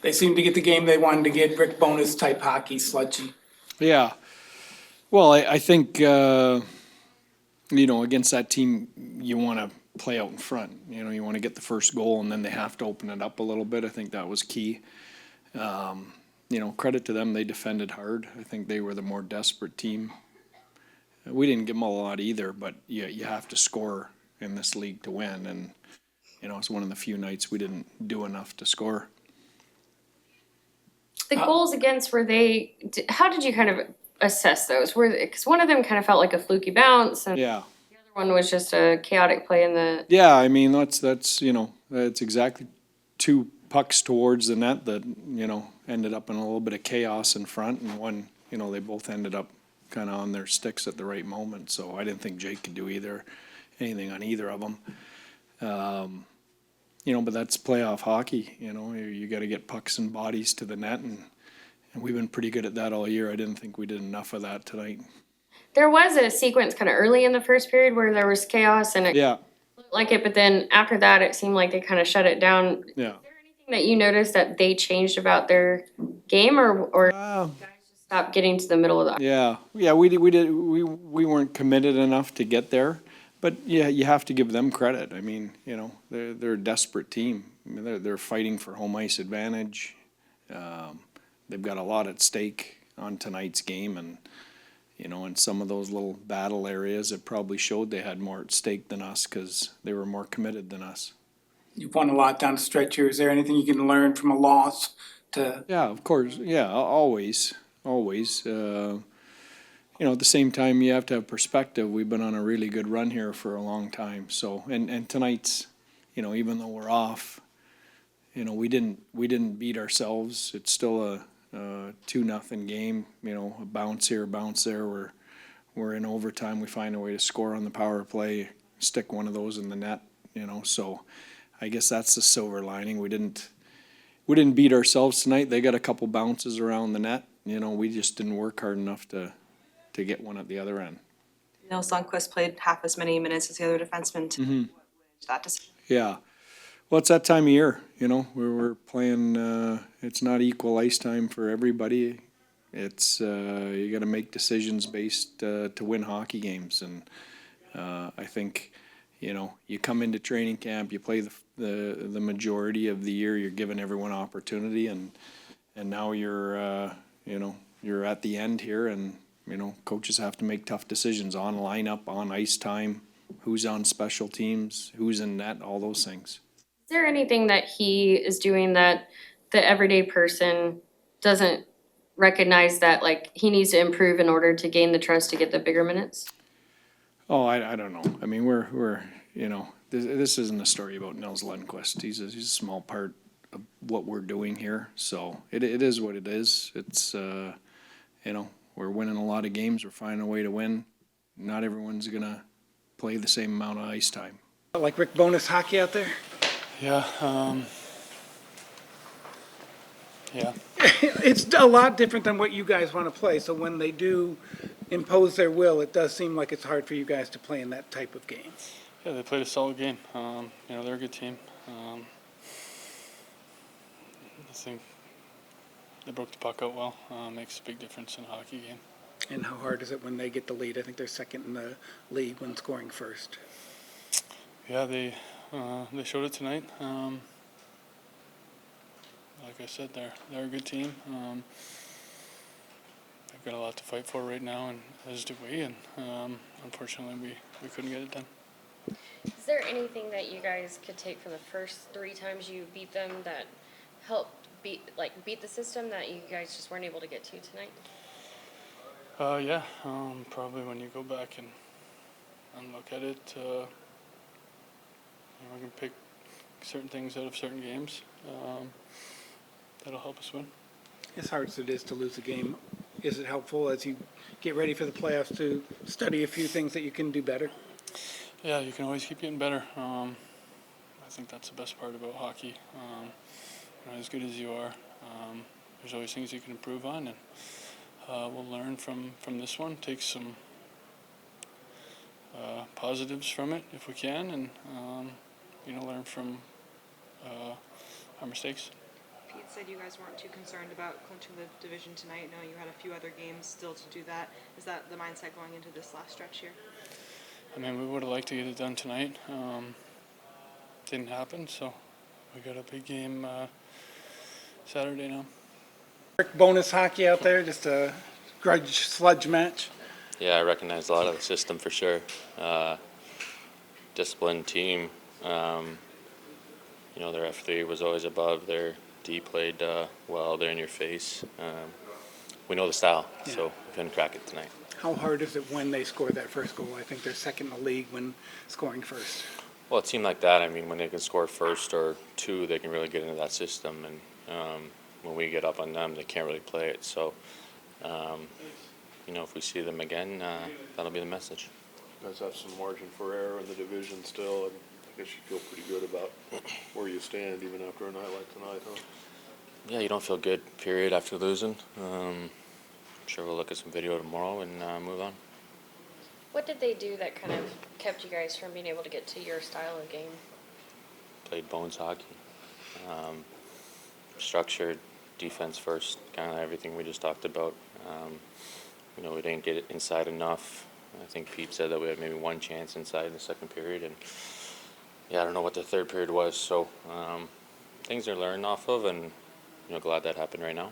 They seemed to get the game they wanted to get, Rick Bonus type hockey, sludgy. Yeah. Well, I think, against that team, you want to play out in front. You want to get the first goal, and then they have to open it up a little bit. I think that was key. Credit to them, they defended hard. I think they were the more desperate team. We didn't give them a lot either, but you have to score in this league to win, and it's one of the few nights we didn't do enough to score. The goals against, how did you kind of assess those? Because one of them kind of felt like a fluky bounce, and Yeah. the other one was just a chaotic play in the. Yeah, I mean that's exactly two pucks towards the net that ended up in a little bit of chaos in front, and one they both ended up kind of on their sticks at the right moment. So I didn't think Jake could do anything on either of them. But that's playoff hockey. You got to get pucks and bodies to the net, and we've been pretty good at that all year. I didn't think we did enough of that tonight. There was a sequence kind of early in the first period where there was chaos and it looked like it, but then after that, it seemed like they kind of shut it down. Yeah. Is there anything that you noticed that they changed about their game, or guys just stopped getting to the middle of the? Yeah. We weren't committed enough to get there. But yeah, you have to give them credit. I mean, they're a desperate team. I mean, they're fighting for home ice advantage. They've got a lot at stake on tonight's game, and in some of those little battle areas, it probably showed they had more at stake than us because they were more committed than us. You've won a lot down the stretch here. Is there anything you can learn from a loss to? Yeah, of course. Yeah, always. At the same time, you have to have perspective. We've been on a really good run here for a long time. So, and tonight's, even though we're off, we didn't beat ourselves. It's still a 2-0 game. A bounce here, a bounce there. We're in overtime. We find a way to score on the power play, stick one of those in the net. So I guess that's the silver lining. We didn't beat ourselves tonight. They got a couple bounces around the net. We just didn't work hard enough to get one at the other end. Nils Lundqvist played half as many minutes as the other defensemen. Yeah. Well, it's that time of year, we're playing, it's not equal ice time for everybody. It's, you got to make decisions based to win hockey games. And I think, you come into training camp, you play the majority of the year, you're giving everyone opportunity. And now you're at the end here, and coaches have to make tough decisions on lineup, on ice time, who's on special teams, who's in net, all those things. Is there anything that he is doing that the everyday person doesn't recognize that he needs to improve in order to gain the trust to get the bigger minutes? Oh, I don't know. I mean, we're this isn't a story about Nils Lundqvist. He's a small part of what we're doing here. So it is what it is. It's we're winning a lot of games. We're finding a way to win. Not everyone's going to play the same amount of ice time. Like Rick Bonus hockey out there? Yeah. Yeah. It's a lot different than what you guys want to play. So when they do impose their will, it does seem like it's hard for you guys to play in that type of game. Yeah, they played a solid game. They're a good team. I think they broke the puck out well. Makes a big difference in a hockey game. And how hard is it when they get the lead? I think they're second in the league when scoring first. Yeah, they showed it tonight. Like I said, they're a good team. They've got a lot to fight for right now, and as do we. And unfortunately, we couldn't get it done. Is there anything that you guys could take from the first 3 times you beat them that helped beat the system that you guys just weren't able to get to tonight? Yeah, probably when you go back and look at it, we can pick certain things out of certain games. That'll help us win. As hard as it is to lose a game, is it helpful as you get ready for the playoffs to study a few things that you can do better? Yeah, you can always keep getting better. I think that's the best part about hockey. As good as you are, there's always things you can improve on, and we'll learn from this one, take some positives from it if we can, and learn from our mistakes. Pete said you guys weren't too concerned about clinching the division tonight, knowing you had a few other games still to do that. Is that the mindset going into this last stretch here? I mean, we would have liked to get it done tonight. Didn't happen, so we got a big game Saturday now. Bonus hockey out there, just a grudge sludge match. Yeah, I recognize a lot of the system for sure. Disciplined team. You know, their F3 was always above. Their D played well. They're in your face. We know the style, so we couldn't crack it tonight. How hard is it when they score that first goal? I think they're second in the league when scoring first. Well, it seemed like that. I mean, when they can score first or two, they can really get into that system. And when we get up on them, they can't really play it. So, you know, if we see them again, that'll be the message. You guys have some margin for error in the division still, and I guess you feel pretty good about where you stand even after a night like tonight, huh? Yeah, you don't feel good, period, after losing. I'm sure we'll look at some video tomorrow and move on. What did they do that kind of kept you guys from being able to get to your style of game? Played bones hockey. Structured, defense first, kind of everything we just talked about. You know, we didn't get it inside enough. I think Pete said that we had maybe one chance inside in the second period. And, yeah, I don't know what the third period was. So things are learned off of, and, you know, glad that happened right now.